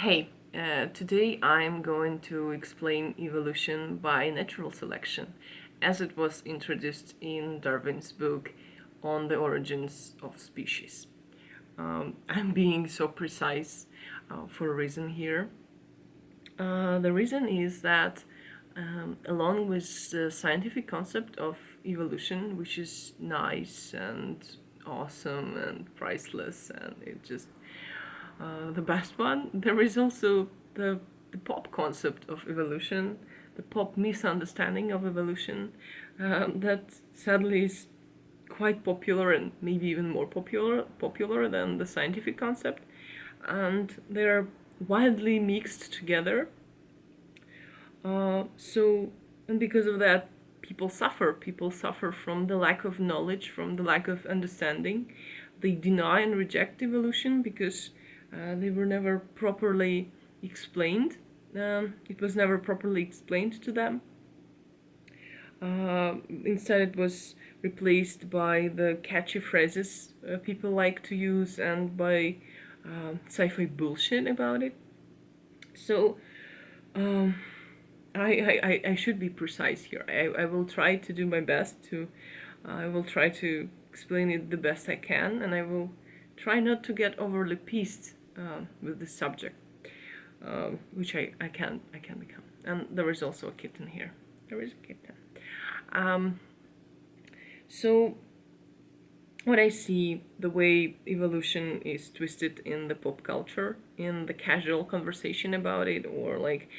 Hey, today I'm going to explain evolution by natural selection, as it was introduced in Darwin's book on the origins of species. I'm being so precise for a reason here. The reason is that, along with the scientific concept of evolution, which is nice and awesome and priceless, and it just the best one, there is also the pop concept of evolution, the pop misunderstanding of evolution, that sadly is quite popular and maybe even more popular than the scientific concept, and they're widely mixed together. So, and because of that, people suffer. People suffer from the lack of knowledge, from the lack of understanding. They deny and reject evolution because they were never properly explained. It was never properly explained to them. Instead, it was replaced by the catchy phrases people like to use and by sci-fi bullshit about it. So, um, I should be precise here. I will try to do my best to, I will try to explain it the best I can, and I will try not to get overly pissed with this subject, which I can become. And there is also a kitten here. There is a kitten. Um, so when I see the way evolution is twisted in the pop culture, in the casual conversation about it, or like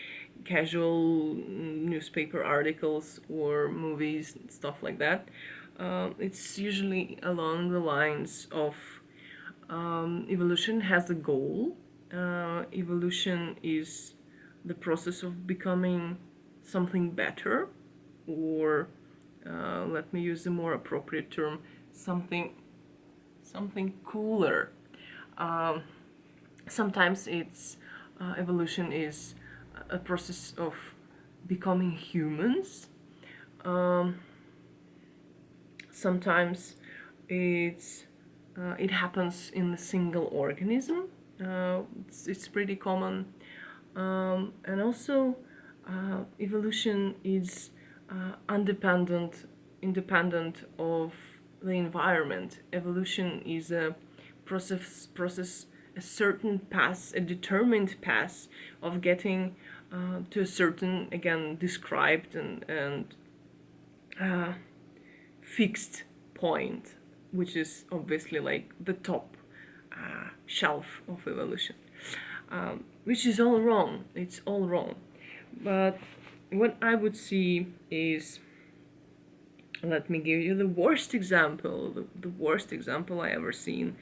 casual newspaper articles or movies and stuff like that, it's usually along the lines of evolution has a goal. Evolution is the process of becoming something better, or let me use a more appropriate term, something something cooler. Um, Sometimes it's evolution is a process of becoming humans. Um, Sometimes it's it happens in a single organism. It's pretty common, and also evolution is independent of the environment. Evolution is a process, a certain path, a determined path of getting to a certain, again, described and uh, fixed point, which is obviously like the top shelf of evolution, which is all wrong. It's all wrong. But what I would see is, let me give you the worst example. The worst example I ever seen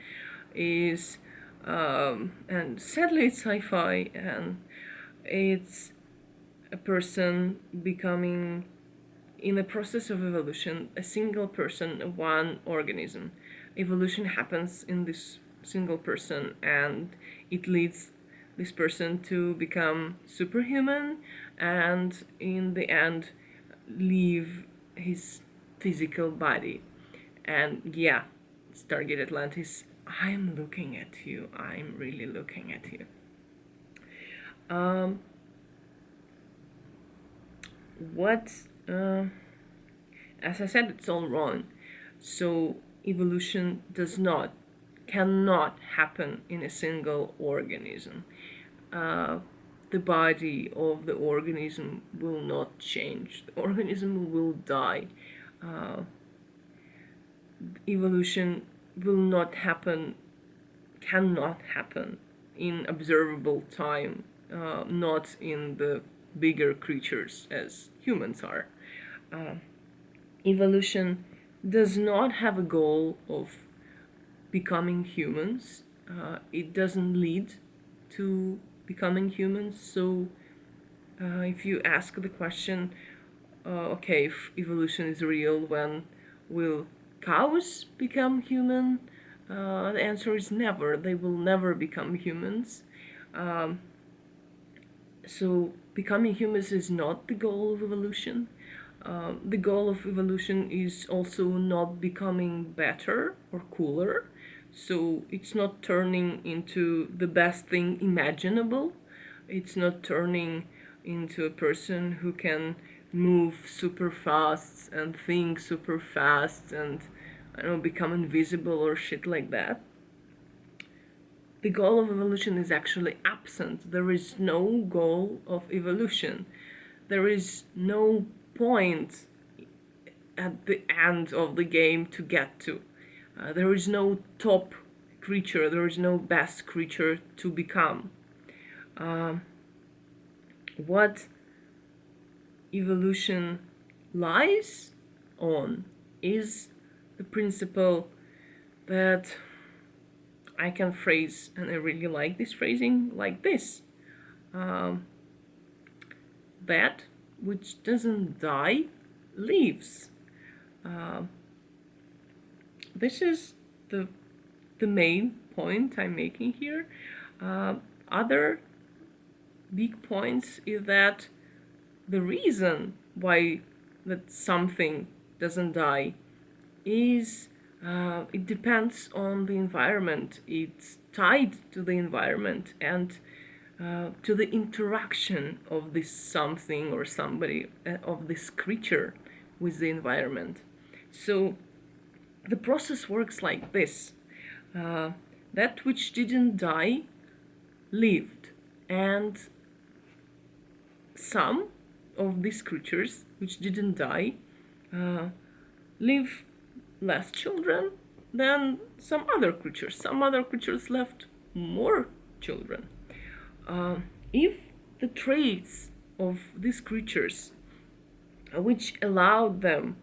is, and sadly it's sci-fi, and it's a person becoming, in the process of evolution, a single person, one organism. Evolution happens in this single person, and it leads this person to become superhuman, and in the end leave his physical body. And yeah, Stargate Atlantis, I'm looking at you. I'm really looking at you. Um, what as I said, it's all wrong. So evolution cannot happen in a single organism. The body of the organism will not change. The organism will die. Uh, Evolution will not happen, cannot happen in observable time, not in the bigger creatures as humans are. Uh, Evolution does not have a goal of becoming humans. It doesn't lead to becoming humans. So, if you ask the question, okay, if evolution is real, when will cows become human? The answer is never. They will never become humans. Um, so, becoming humans is not the goal of evolution. The goal of evolution is also not becoming better or cooler. So it's not turning into the best thing imaginable. It's not turning into a person who can move super fast and think super fast and, I don't know, become invisible or shit like that. The goal of evolution is actually absent. There is no goal of evolution. There is no point at the end of the game to get to. There is no top creature, there is no best creature to become. What evolution lies on is the principle that I can phrase, and I really like this phrasing, like this. That which doesn't die lives. This is the main point I'm making here. Other big points is that the reason why that something doesn't die is it depends on the environment. It's tied to the environment and to the interaction of this something or somebody, of this creature with the environment. So the process works like this. That which didn't die lived, and some of these creatures which didn't die live less children than some other creatures. Some other creatures left more children. If the traits of these creatures, which allowed them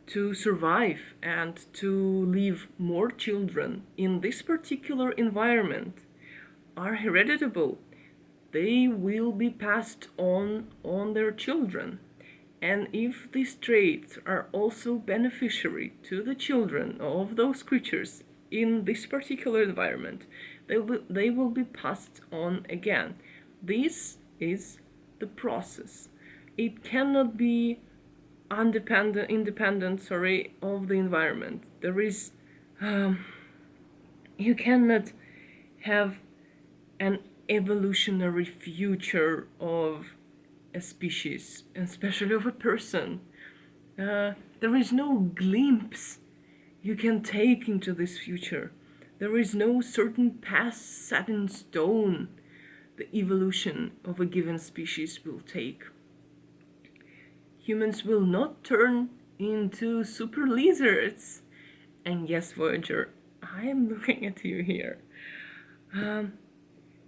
to survive and to leave more children in this particular environment, are hereditable, they will be passed on their children. And if these traits are also beneficiary to the children of those creatures in this particular environment, they will be passed on again. This is the process. It cannot be independent of the environment. There is you cannot have an evolutionary future of a species, especially of a person. There is no glimpse you can take into this future. There is no certain path set in stone the evolution of a given species will take. Humans will not turn into super lizards. And yes, Voyager, I am looking at you here.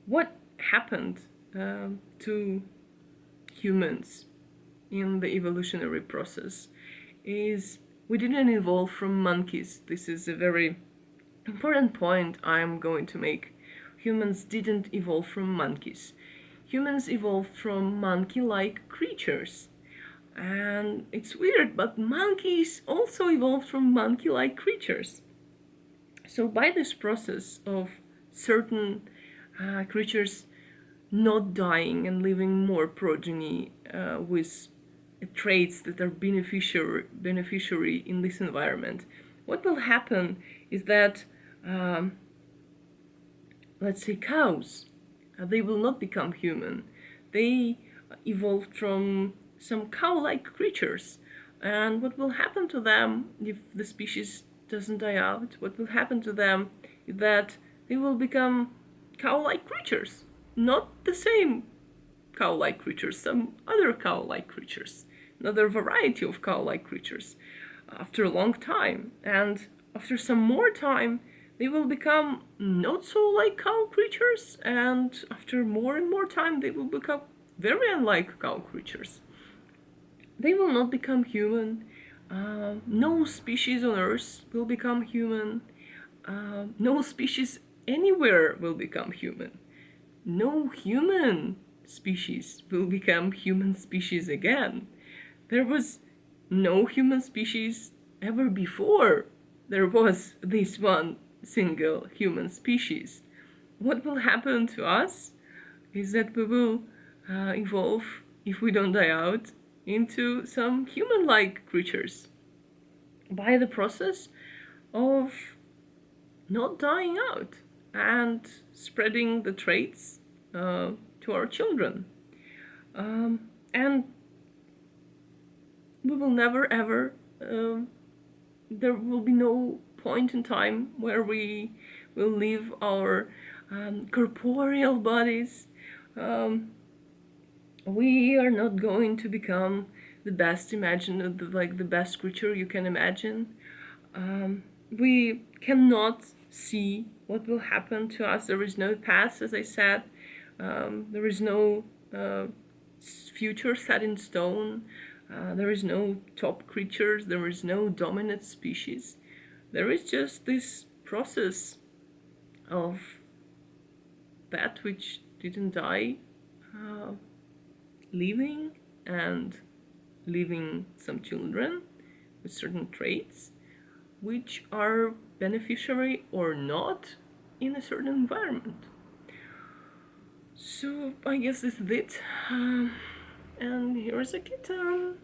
What happened to humans in the evolutionary process is we didn't evolve from monkeys. This is a very important point I'm going to make. Humans didn't evolve from monkeys. Humans evolved from monkey-like creatures. And it's weird, but monkeys also evolved from monkey-like creatures. So by this process of certain creatures not dying and leaving more progeny with traits that are beneficiary in this environment, what will happen is that, let's say, cows, they will not become human. They evolved from some cow-like creatures. And what will happen to them if the species doesn't die out? What will happen to them is that they will become cow-like creatures. Not the same cow-like creatures, some other cow-like creatures. Another variety of cow-like creatures after a long time. And after some more time, they will become not so like cow creatures, and after more and more time, they will become very unlike cow creatures. They will not become human. No species on Earth will become human. No species anywhere will become human. No human species will become human species again. There was no human species ever before there was this one single human species. What will happen to us is that we will evolve, if we don't die out, into some human-like creatures by the process of not dying out and spreading the traits to our children. And we will never ever, there will be no point in time where we will leave our corporeal bodies. Um, we are not going to become the best like the best creature you can imagine. We cannot see what will happen to us. There is no past, as I said. There is no future set in stone. There is no top creatures. There is no dominant species. There is just this process of that which didn't die, uh, living and leaving some children with certain traits which are beneficiary or not in a certain environment. So I guess this is it. And here's a kitten.